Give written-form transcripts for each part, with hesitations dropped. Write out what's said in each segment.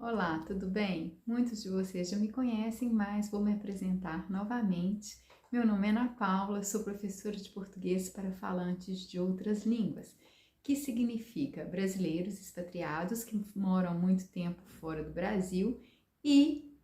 Olá, tudo bem? Muitos de vocês já me conhecem, mas vou me apresentar novamente. Meu nome é Ana Paula, sou professora de português para falantes de outras línguas, que significa brasileiros expatriados que moram muito tempo fora do Brasil e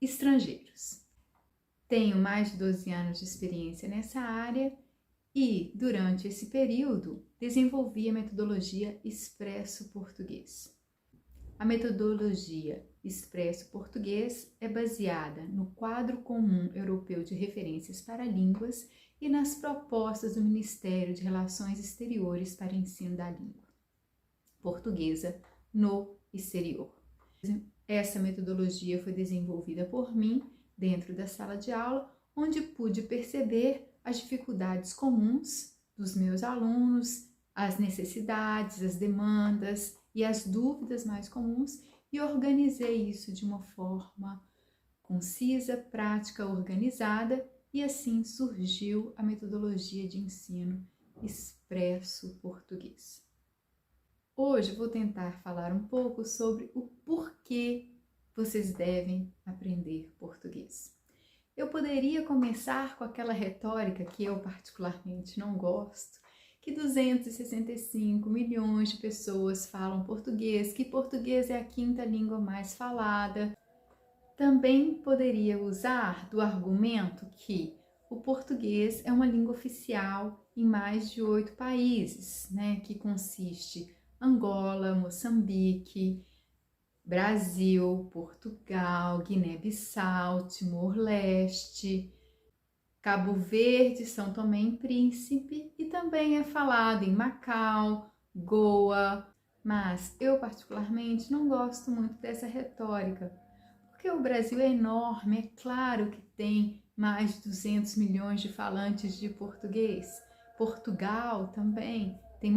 estrangeiros. Tenho mais de 12 anos de experiência nessa área e, durante esse período, desenvolvi a metodologia Expresso Português. A metodologia Expresso Português é baseada no Quadro Comum Europeu de Referências para Línguas e nas propostas do Ministério de Relações Exteriores para ensino da língua portuguesa no exterior. Essa metodologia foi desenvolvida por mim dentro da sala de aula, onde pude perceber as dificuldades comuns dos meus alunos, as necessidades, as demandas e as dúvidas mais comuns e organizei isso de uma forma concisa, prática, organizada e assim surgiu a metodologia de ensino Expresso Português. Hoje vou tentar falar um pouco sobre o porquê vocês devem aprender português. Eu poderia começar com aquela retórica que eu particularmente não gosto, que 265 milhões de pessoas falam português, que português é a quinta língua mais falada. Também poderia usar do argumento que o português é uma língua oficial em mais de 8 países, que consiste Angola, Moçambique, Brasil, Portugal, Guiné-Bissau, Timor-Leste, Cabo Verde, São Tomé e Príncipe e também é falado em Macau, Goa, mas eu particularmente não gosto muito dessa retórica, porque o Brasil é enorme, é claro que tem mais de 200 milhões de falantes de português. Portugal também tem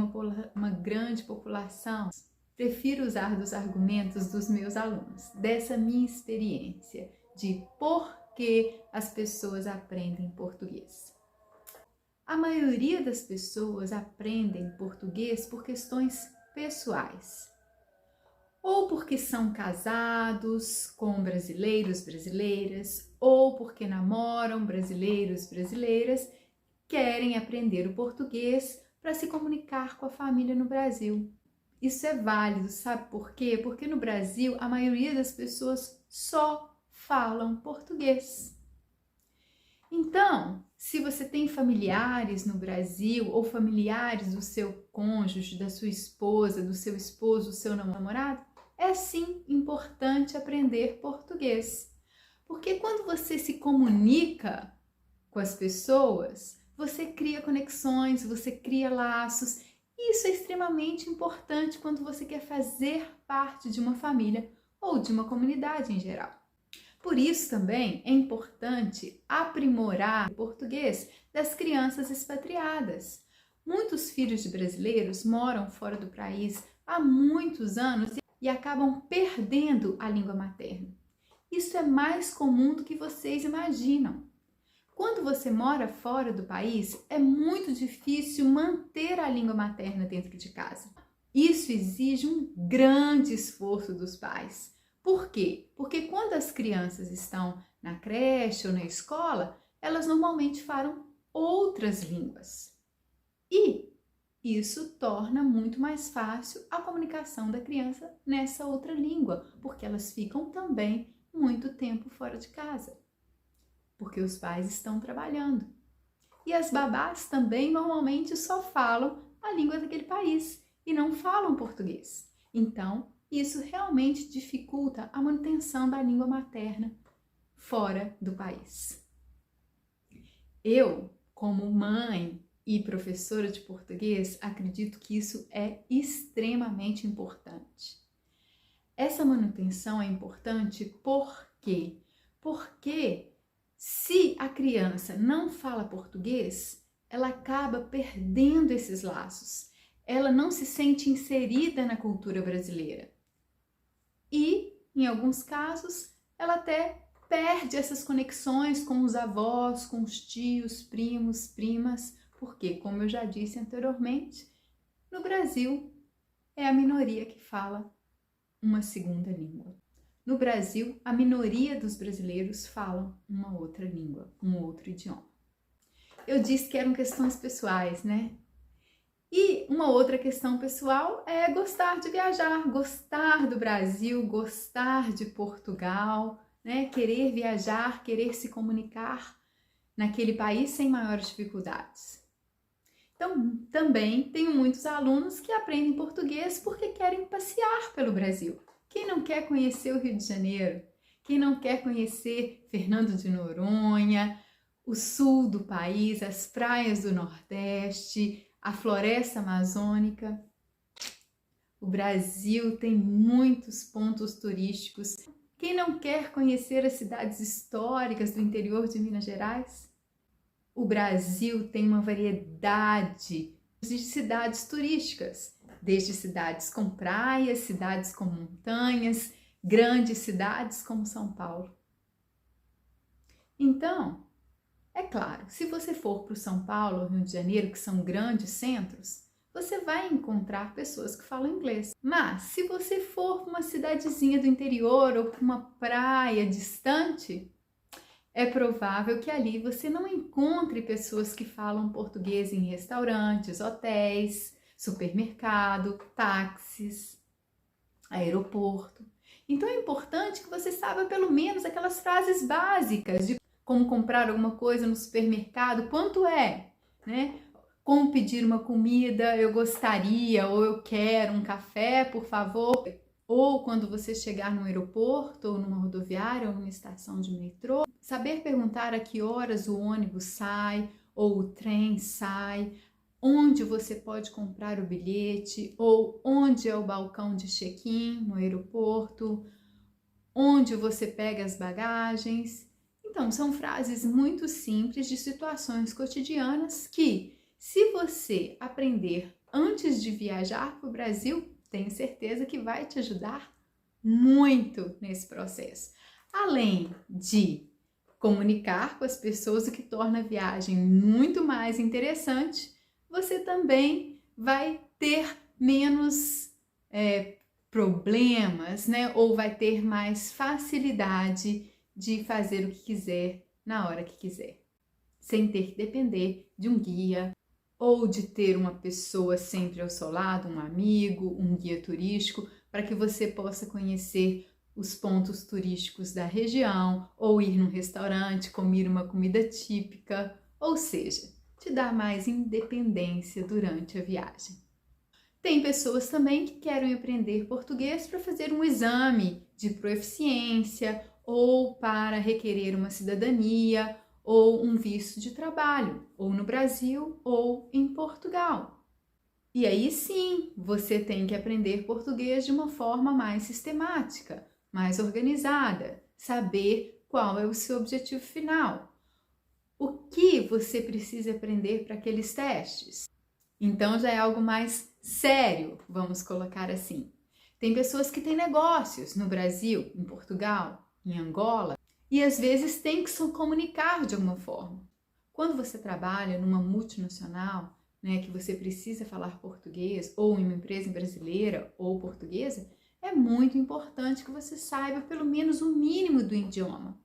uma grande população. Prefiro usar dos argumentos dos meus alunos, dessa minha experiência de por que as pessoas aprendem português. A maioria das pessoas aprendem português por questões pessoais. Ou porque são casados com brasileiros, brasileiras, ou porque namoram brasileiros, brasileiras, querem aprender o português para se comunicar com a família no Brasil. Isso é válido, sabe por quê? Porque no Brasil a maioria das pessoas só falam português. Então, se você tem familiares no Brasil ou familiares do seu cônjuge, da sua esposa, do seu esposo, do seu namorado, é sim importante aprender português. Porque quando você se comunica com as pessoas, você cria conexões, você cria laços. Isso é extremamente importante quando você quer fazer parte de uma família ou de uma comunidade em geral. Por isso também é importante aprimorar o português das crianças expatriadas. Muitos filhos de brasileiros moram fora do país há muitos anos e acabam perdendo a língua materna. Isso é mais comum do que vocês imaginam. Quando você mora fora do país, é muito difícil manter a língua materna dentro de casa. Isso exige um grande esforço dos pais. Por quê? Porque quando as crianças estão na creche ou na escola, elas normalmente falam outras línguas. E isso torna muito mais fácil a comunicação da criança nessa outra língua, porque elas ficam também muito tempo fora de casa, porque os pais estão trabalhando. E as babás também normalmente só falam a língua daquele país e não falam português. Então, isso realmente dificulta a manutenção da língua materna fora do país. Eu, como mãe e professora de português, acredito que isso é extremamente importante. Essa manutenção é importante por quê? Porque se a criança não fala português, ela acaba perdendo esses laços. Ela não se sente inserida na cultura brasileira. E, em alguns casos, ela até perde essas conexões com os avós, com os tios, primos, primas, porque, como eu já disse anteriormente, no Brasil é a minoria que fala uma segunda língua. No Brasil, a minoria dos brasileiros falam uma outra língua, um outro idioma. Eu disse que eram questões pessoais, né? E uma outra questão pessoal é gostar de viajar, gostar do Brasil, gostar de Portugal, né? Querer viajar, querer se comunicar naquele país sem maiores dificuldades. Então, também tenho muitos alunos que aprendem português porque querem passear pelo Brasil. Quem não quer conhecer o Rio de Janeiro? Quem não quer conhecer Fernando de Noronha, o sul do país, as praias do Nordeste, a floresta amazônica? O Brasil tem muitos pontos turísticos. Quem não quer conhecer as cidades históricas do interior de Minas Gerais? O Brasil tem uma variedade de cidades turísticas, desde cidades com praias, cidades com montanhas, grandes cidades como São Paulo. Então, é claro, se você for para o São Paulo ou Rio de Janeiro, que são grandes centros, você vai encontrar pessoas que falam inglês. Mas, se você for para uma cidadezinha do interior ou para uma praia distante, é provável que ali você não encontre pessoas que falam português em restaurantes, hotéis, supermercado, táxis, aeroporto. Então é importante que você saiba pelo menos aquelas frases básicas de como comprar alguma coisa no supermercado, quanto é, né? Como pedir uma comida, eu gostaria, ou eu quero um café, por favor. Ou quando você chegar no aeroporto, ou numa rodoviária, ou numa estação de metrô, saber perguntar a que horas o ônibus sai, ou o trem sai, onde você pode comprar o bilhete, ou onde é o balcão de check-in no aeroporto, onde você pega as bagagens. Então, são frases muito simples de situações cotidianas que, se você aprender antes de viajar para o Brasil, tenho certeza que vai te ajudar muito nesse processo. Além de comunicar com as pessoas, o que torna a viagem muito mais interessante, você também vai ter menos problemas, né? Ou vai ter mais facilidade de fazer o que quiser na hora que quiser, sem ter que depender de um guia ou de ter uma pessoa sempre ao seu lado, um amigo, um guia turístico, para que você possa conhecer os pontos turísticos da região, ou ir num restaurante, comer uma comida típica, ou seja, te dar mais independência durante a viagem. Tem pessoas também que querem aprender português para fazer um exame de proficiência, ou para requerer uma cidadania, ou um visto de trabalho, ou no Brasil ou em Portugal. E aí sim, você tem que aprender português de uma forma mais sistemática, mais organizada, saber qual é o seu objetivo final. O que você precisa aprender para aqueles testes? Então já é algo mais sério, vamos colocar assim. Tem pessoas que têm negócios no Brasil, em Portugal, em Angola, e às vezes tem que se comunicar de alguma forma. Quando você trabalha numa multinacional, né, que você precisa falar português, ou em uma empresa brasileira ou portuguesa, é muito importante que você saiba pelo menos o mínimo do idioma.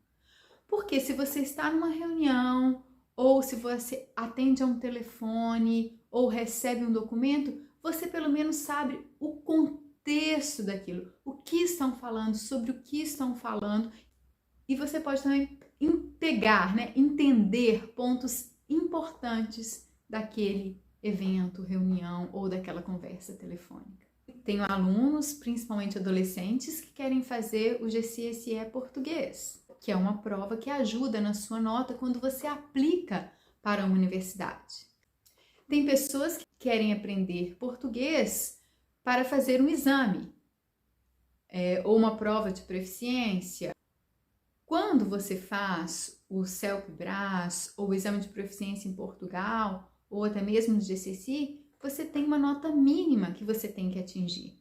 Porque se você está numa reunião, ou se você atende a um telefone, ou recebe um documento, você pelo menos sabe o contexto daquilo, o que estão falando, sobre o que estão falando. E você pode também pegar, né, entender pontos importantes daquele evento, reunião ou daquela conversa telefônica. Tenho alunos, principalmente adolescentes, que querem fazer o GCSE português, que é uma prova que ajuda na sua nota quando você aplica para uma universidade. Tem pessoas que querem aprender português para fazer um exame, ou uma prova de proficiência. Quando você faz o CELP-BRAS ou o exame de proficiência em Portugal, ou até mesmo no GCSE, você tem uma nota mínima que você tem que atingir.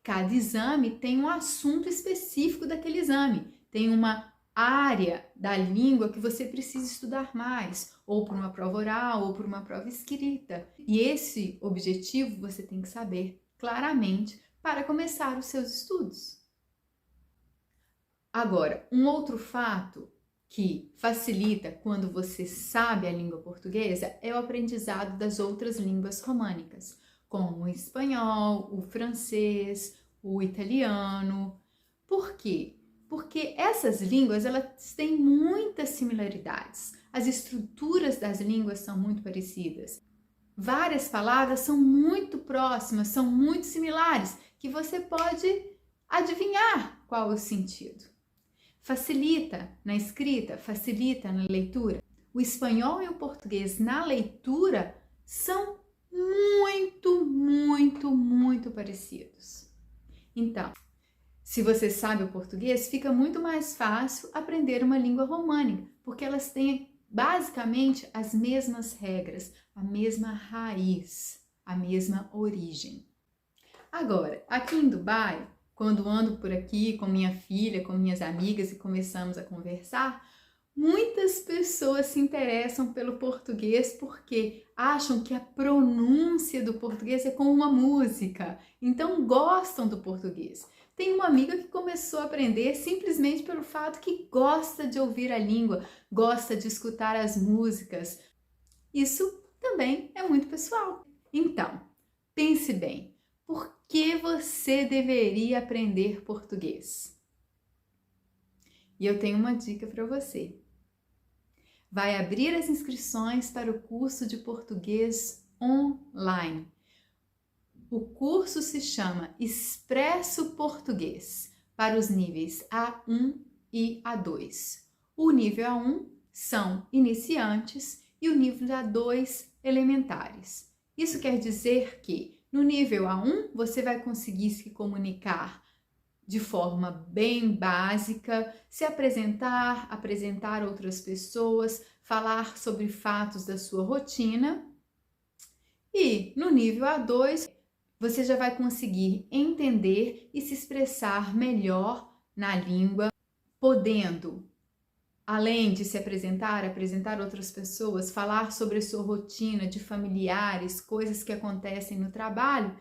Cada exame tem um assunto específico daquele exame, tem uma área da língua que você precisa estudar mais, ou por uma prova oral, ou por uma prova escrita. E esse objetivo você tem que saber claramente para começar os seus estudos. Agora, um outro fato que facilita quando você sabe a língua portuguesa é o aprendizado das outras línguas românicas, como o espanhol, o francês, o italiano. Por quê? Porque essas línguas elas têm muitas similaridades. As estruturas das línguas são muito parecidas. Várias palavras são muito próximas, são muito similares, que você pode adivinhar qual é o sentido. Facilita na escrita, facilita na leitura. O espanhol e o português na leitura são muito parecidos. Então, se você sabe o português, fica muito mais fácil aprender uma língua românica, porque elas têm basicamente as mesmas regras, a mesma raiz, a mesma origem. Agora, aqui em Dubai, quando ando por aqui com minha filha, com minhas amigas e começamos a conversar, muitas pessoas se interessam pelo português porque acham que a pronúncia do português é como uma música, então gostam do português. Tem uma amiga que começou a aprender simplesmente pelo fato que gosta de ouvir a língua, gosta de escutar as músicas. Isso também é muito pessoal. Então, pense bem. Por que você deveria aprender português? E eu tenho uma dica para você. Vai abrir as inscrições para o curso de português online. O curso se chama Expresso Português, para os níveis A1 e A2. O nível A1 são iniciantes e o nível A2 elementares. Isso quer dizer que no nível A1, você vai conseguir se comunicar de forma bem básica, se apresentar, apresentar outras pessoas, falar sobre fatos da sua rotina. E no nível A2, você já vai conseguir entender e se expressar melhor na língua, podendo, além de se apresentar outras pessoas, falar sobre a sua rotina de familiares, coisas que acontecem no trabalho,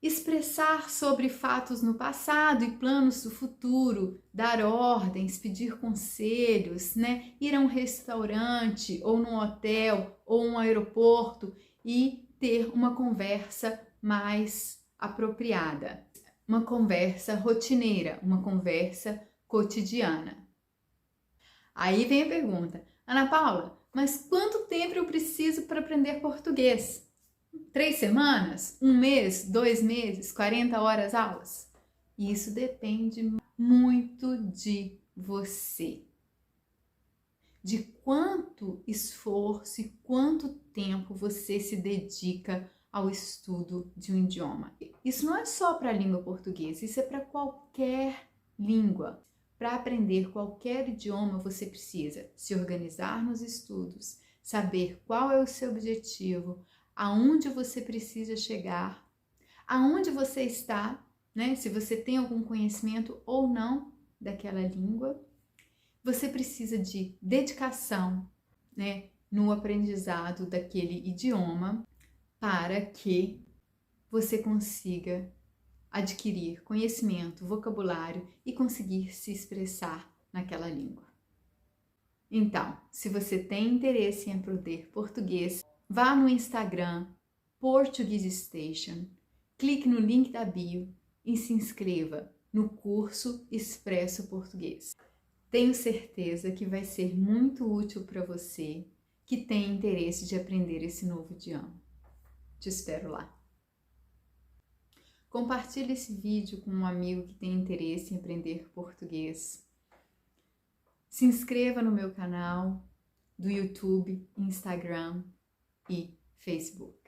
expressar sobre fatos no passado e planos do futuro, dar ordens, pedir conselhos, né? Ir a um restaurante ou num hotel ou um aeroporto e ter uma conversa mais apropriada, uma conversa rotineira, uma conversa cotidiana. Aí vem a pergunta, Ana Paula, mas quanto tempo eu preciso para aprender português? 3 semanas? 1 mês? 2 meses? 40 horas aulas? Isso depende muito de você. De quanto esforço e quanto tempo você se dedica ao estudo de um idioma. Isso não é só para a língua portuguesa, isso é para qualquer língua. Para aprender qualquer idioma, você precisa se organizar nos estudos, saber qual é o seu objetivo, aonde você precisa chegar, aonde você está, né? Se você tem algum conhecimento ou não daquela língua. Você precisa de dedicação, né, no aprendizado daquele idioma para que você consiga adquirir conhecimento, vocabulário e conseguir se expressar naquela língua. Então, se você tem interesse em aprender português, vá no Instagram Portuguese Station, clique no link da bio e se inscreva no curso Expresso Português. Tenho certeza que vai ser muito útil para você que tem interesse de aprender esse novo idioma. Te espero lá. Compartilhe esse vídeo com um amigo que tem interesse em aprender português. Se inscreva no meu canal do YouTube, Instagram e Facebook.